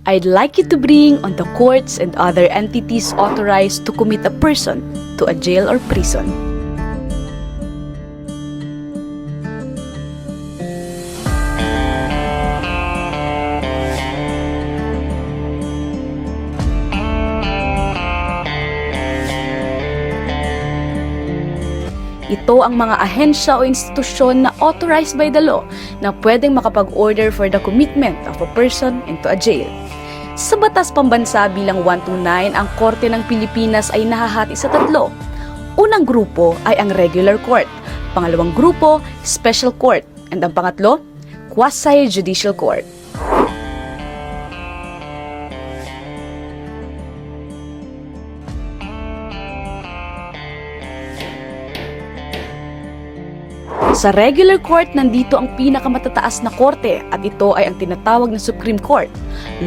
I'd like you to bring on the courts and other entities authorized to commit a person to a jail or prison. Ito ang mga ahensya o institusyon na authorized by the law na pwedeng makapag-order for the commitment of a person into a jail. Sa Batas Pambansa bilang 129, ang Korte ng Pilipinas ay nahahati sa tatlo. Unang grupo ay ang regular court, pangalawang grupo, special court, and ang pangatlo, quasi-judicial court. Sa regular court, nandito ang pinakamatataas na korte at ito ay ang tinatawag na Supreme Court.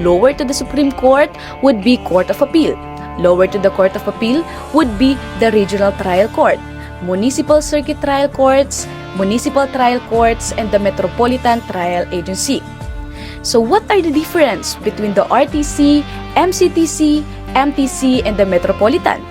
Lower to the Supreme Court would be Court of Appeal. Lower to the Court of Appeal would be the Regional Trial Court, Municipal Circuit Trial Courts, Municipal Trial Courts, and the Metropolitan Trial Agency. So what are the difference between the RTC, MCTC, MTC, and the Metropolitan?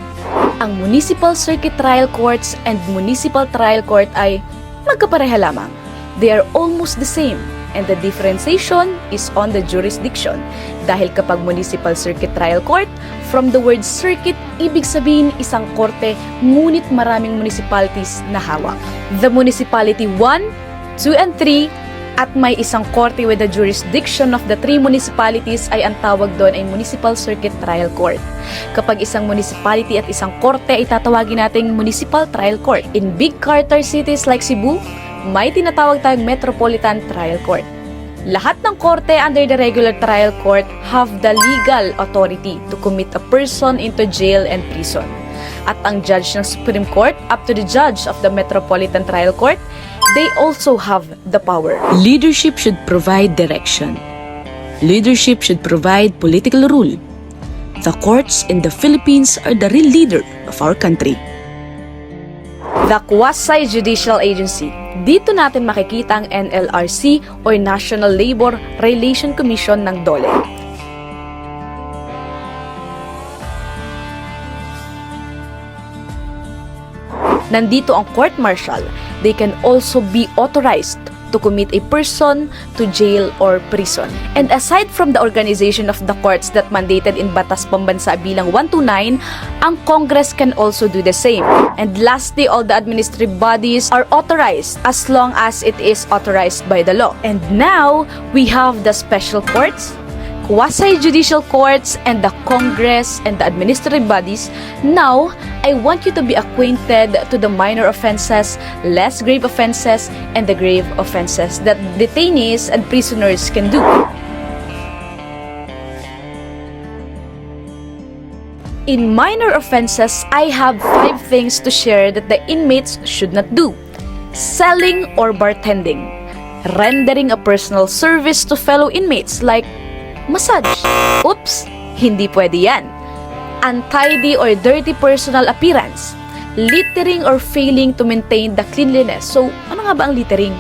Ang Municipal Circuit Trial Courts and Municipal Trial Court ay magkapareha lamang. They are almost the same, and the differentiation is on the jurisdiction. Dahil kapag Municipal Circuit Trial Court, from the word circuit, ibig sabihin isang korte, ngunit maraming municipalities na hawak. The Municipality 1, 2, and 3, at may isang korte with the jurisdiction of the 3 municipalities ay ang tawag doon ay Municipal Circuit Trial Court. Kapag isang municipality at isang korte ay tatawagin nating Municipal Trial Court. In big charter cities like Cebu, may tinatawag tayong Metropolitan Trial Court. Lahat ng korte under the regular trial court have the legal authority to commit a person into jail and prison. At ang judge ng Supreme Court up to the judge of the Metropolitan Trial Court, they also have the power. Leadership should provide direction. Leadership should provide political rule. The courts in the Philippines are the real leader of our country. The Quasi-Judicial Agency. Dito natin makikita ang NLRC o National Labor Relation Commission ng DOLE. Nandito ang court martial. They can also be authorized to commit a person to jail or prison. And aside from the organization of the courts that mandated in Batas Pambansa bilang 129, ang Congress can also do the same. And lastly, all the administrative bodies are authorized as long as it is authorized by the law. And now, we have the special courts, quasi-judicial courts, and the Congress and the administrative bodies. Now, I want you to be acquainted to the minor offenses, less grave offenses, and the grave offenses that detainees and prisoners can do. In minor offenses, I have 5 things to share that the inmates should not do. Selling or bartending. Rendering a personal service to fellow inmates like massage. Oops, hindi pwede yan. Untidy or dirty personal appearance. Littering or failing to maintain the cleanliness. So, ano nga ba ang littering?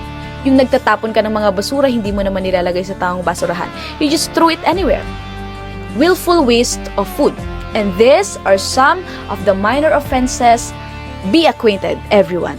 Yung nagtatapon ka ng mga basura, hindi mo naman nilalagay sa taong basurahan. You just throw it anywhere. Willful waste of food. And these are some of the minor offenses. Be acquainted, everyone.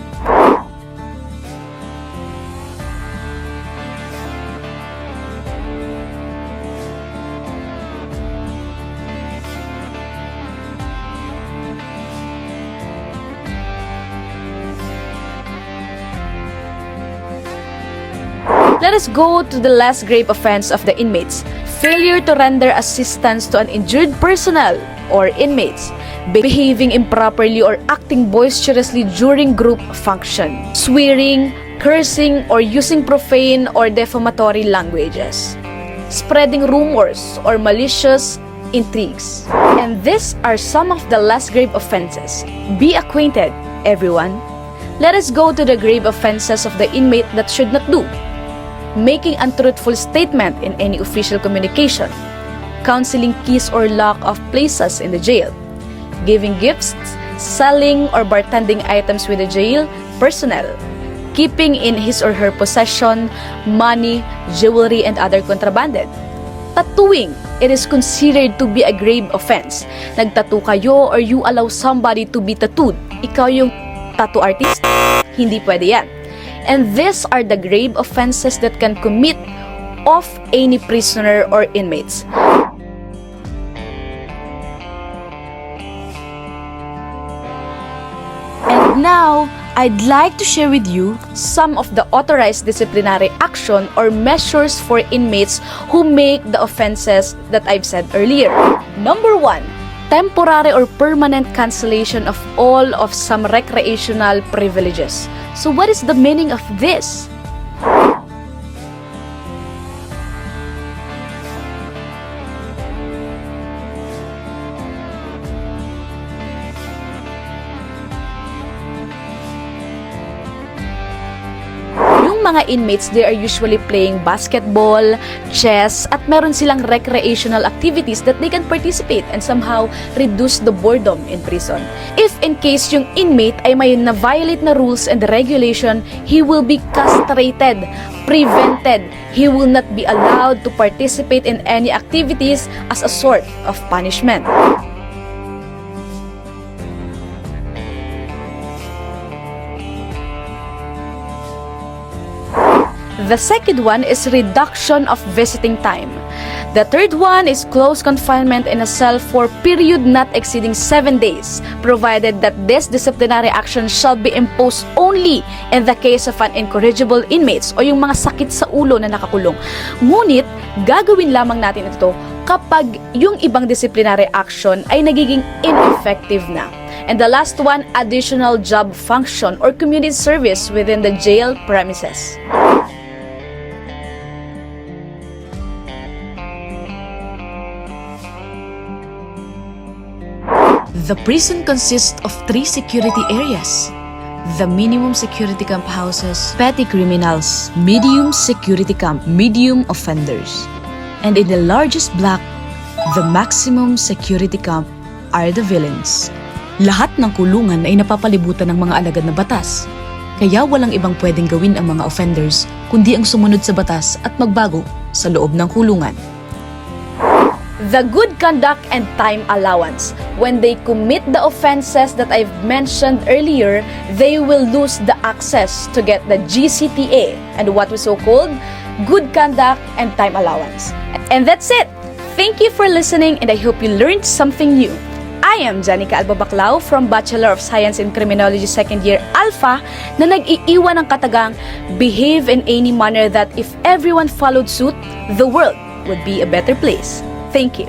Let us go to the last grave offense of the inmates. Failure to render assistance to an injured personnel or inmates. Behaving improperly or acting boisterously during group function. Swearing, cursing, or using profane or defamatory languages. Spreading rumors or malicious intrigues. And these are some of the less grave offenses. Be acquainted, everyone. Let us go to the grave offenses of the inmate that should not do. Making untruthful statement in any official communication. Counseling keys or lock of places in the jail. Giving gifts, selling or bartending items with the jail personnel. Keeping in his or her possession money, jewelry, and other contrabanded. tattooing, it is considered to be a grave offense. Nagtattoo kayo or you allow somebody to be tattooed. Ikaw yung tattoo artist? Hindi pwede yan. And these are the grave offenses that can commit of any prisoner or inmates. And now, I'd like to share with you some of the authorized disciplinary action or measures for inmates who make the offenses that I've said earlier. Number 1, temporary or permanent cancellation of all of some recreational privileges. So what is the meaning of this? Mga inmates, they are usually playing basketball, chess, at meron silang recreational activities that they can participate and somehow reduce the boredom in prison. If in case yung inmate ay may na-violate na rules and regulation, he will be castrated, prevented. He will not be allowed to participate in any activities as a sort of punishment. The second one is reduction of visiting time. The third one is close confinement in a cell for period not exceeding 7 days, provided that this disciplinary action shall be imposed only in the case of an incorrigible inmates o yung mga sakit sa ulo na nakakulong. Ngunit, gagawin lamang natin ito kapag yung ibang disciplinary action ay nagiging ineffective na. And the last one, additional job function or community service within the jail premises. The prison consists of 3 security areas: the minimum security camp houses petty criminals, medium security camp medium offenders, and in the largest block, the maximum security camp are the villains. Lahat ng kulungan ay napapalibutan ng mga alagad na batas, kaya walang ibang pwedeng gawin ang mga offenders kundi ang sumunod sa batas at magbago sa loob ng kulungan. The good conduct and time allowance. When they commit the offenses that I've mentioned earlier, they will lose the access to get the GCTA and what we so called good conduct and time allowance. And that's it. Thank you for listening and I hope you learned something new. I am Janica Albabaclao from Bachelor of Science in Criminology 2nd Year Alpha na nag-iiwan ng katagang behave in any manner that if everyone followed suit, the world would be a better place. Thank you.